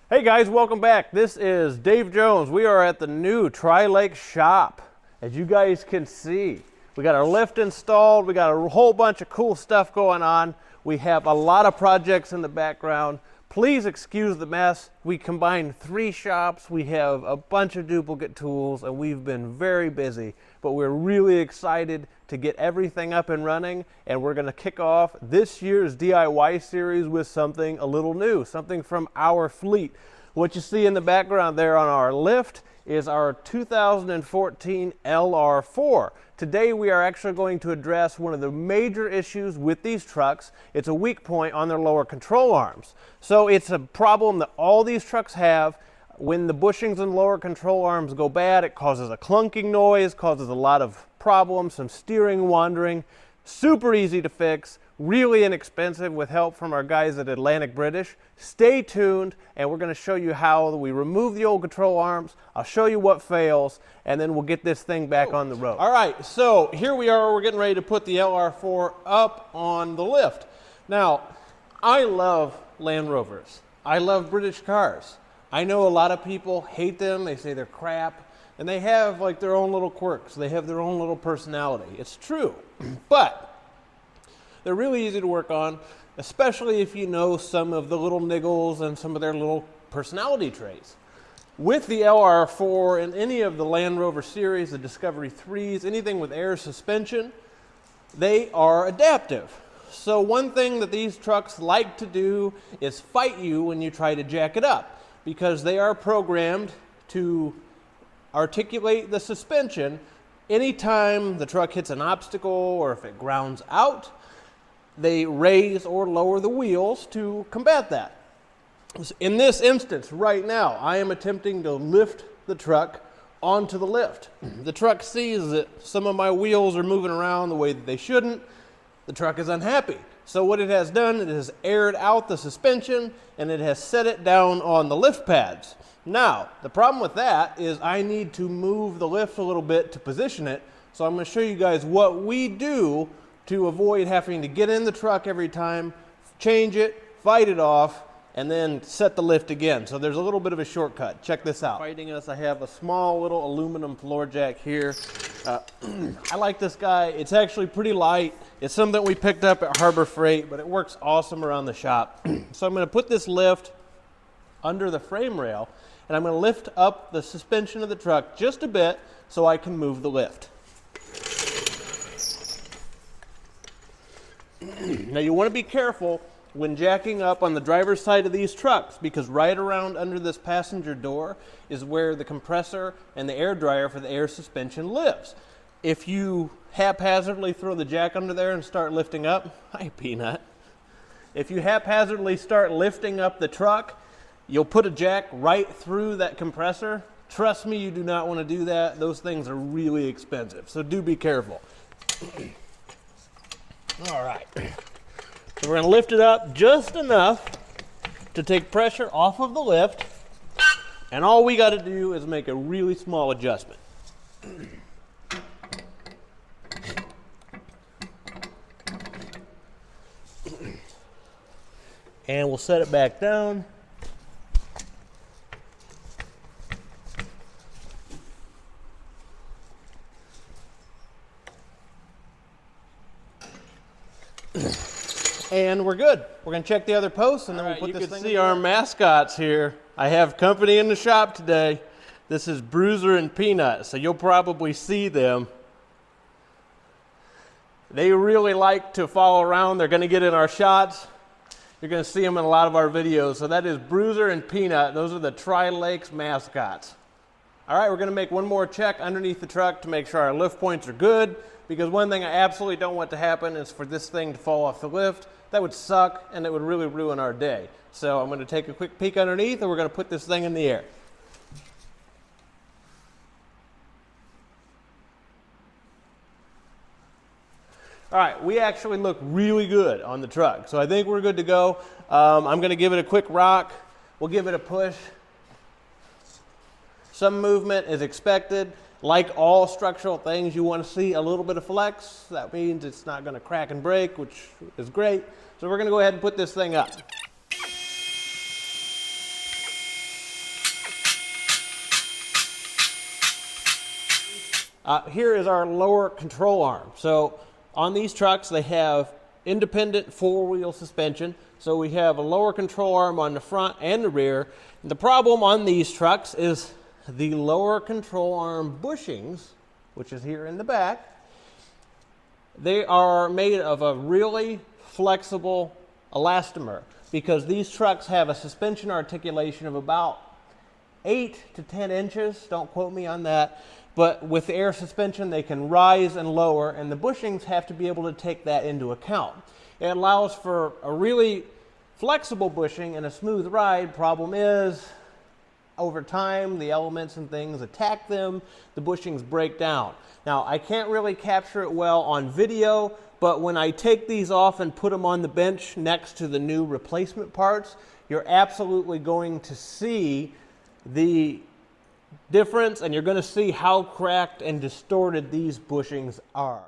Hey guys, welcome back. This is Dave Jones. We are at the new Tri-Lake shop. As you guys can see, we got our lift installed. We got a whole bunch of cool stuff going on. We have a lot of projects in the background. Please excuse the mess. We combined 3 shops. We have a bunch of duplicate tools and we've been very busy, but we're really excited to get everything up and running, and we're going to kick off this year's DIY series with something a little new, something from our fleet. What you see in the background there on our lift is our 2014 LR4. Today we are actually going to address one of the major issues with these trucks. It's a weak point on their lower control arms. So it's a problem that all these trucks have. When the bushings and lower control arms go bad, it causes a clunking noise, causes a lot of problems, some steering wandering. Super easy to fix, really inexpensive with help from our guys at Atlantic British. Stay tuned, and we're going to show you how we remove the old control arms. I'll show you what fails, and then we'll get this thing back on the road. All right, so here we are. We're getting ready to put the LR4 up on the lift. Now, I love Land Rovers. I love British cars. I know a lot of people hate them. They say they're crap. And they have like their own little quirks. They have their own little personality. It's true. But they're really easy to work on, especially if you know some of the little niggles and some of their little personality traits. With the LR4 and any of the Land Rover series, the Discovery 3s, anything with air suspension, they are adaptive. So one thing that these trucks like to do is fight you when you try to jack it up, because they are programmed to articulate the suspension anytime the truck hits an obstacle or if it grounds out. They raise or lower the wheels to combat that. In this instance, right now, I am attempting to lift the truck onto the lift. The truck sees that some of my wheels are moving around the way that they shouldn't. The truck is unhappy. So what it has done, it has aired out the suspension and it has set it down on the lift pads. Now, the problem with that is I need to move the lift a little bit to position it. So I'm going to show you guys what we do to avoid having to get in the truck every time, change it, fight it off, and then set the lift again. So there's a little bit of a shortcut. Check this out. Fighting us, I have a small little aluminum floor jack here. I like this guy. It's actually pretty light. It's something we picked up at Harbor Freight, but it works awesome around the shop. So I'm going to put this lift under the frame rail, and I'm going to lift up the suspension of the truck just a bit so I can move the lift. Now you want to be careful when jacking up on the driver's side of these trucks, because right around under this passenger door is where the compressor and the air dryer for the air suspension lives. If you haphazardly throw the jack under there and start lifting up, hi Peanut. If you haphazardly start lifting up the truck, you'll put a jack right through that compressor. Trust me, you do not want to do that. Those things are really expensive, so do be careful. All right. So we're going to lift it up just enough to take pressure off of the lift, and all we got to do is make a really small adjustment. And we'll set it back down. And we're good. We're going to check the other posts, and then we'll put this thing. You can see our mascots here. I have company in the shop today. This is Bruiser and Peanut, so you'll probably see them. They really like to follow around. They're going to get in our shots. You're going to see them in a lot of our videos. So that is Bruiser and Peanut. Those are the Tri-Lakes mascots. All right, we're going to make one more check underneath the truck to make sure our lift points are good, because one thing I absolutely don't want to happen is for this thing to fall off the lift. That would suck, and it would really ruin our day. So I'm going to take a quick peek underneath, and we're going to put this thing in the air. All right, we actually look really good on the truck, so I think we're good to go. I'm going to give it a quick rock. We'll give it a push. Some movement is expected. Like all structural things, you want to see a little bit of flex. That means it's not going to crack and break, which is great. So we're going to go ahead and put this thing up. Here is our lower control arm. So on these trucks, they have independent four-wheel suspension. So we have a lower control arm on the front and the rear. And the problem on these trucks is the lower control arm bushings, which is here in the back. They are made of a really flexible elastomer because these trucks have a suspension articulation of about 8 to 10 inches. Don't quote me on that. But with air suspension, they can rise and lower, and the bushings have to be able to take that into account. It allows for a really flexible bushing and a smooth ride. Problem is, over time, the elements and things attack them, the bushings break down. Now, I can't really capture it well on video, but when I take these off and put them on the bench next to the new replacement parts, you're absolutely going to see the difference, and you're going to see how cracked and distorted these bushings are.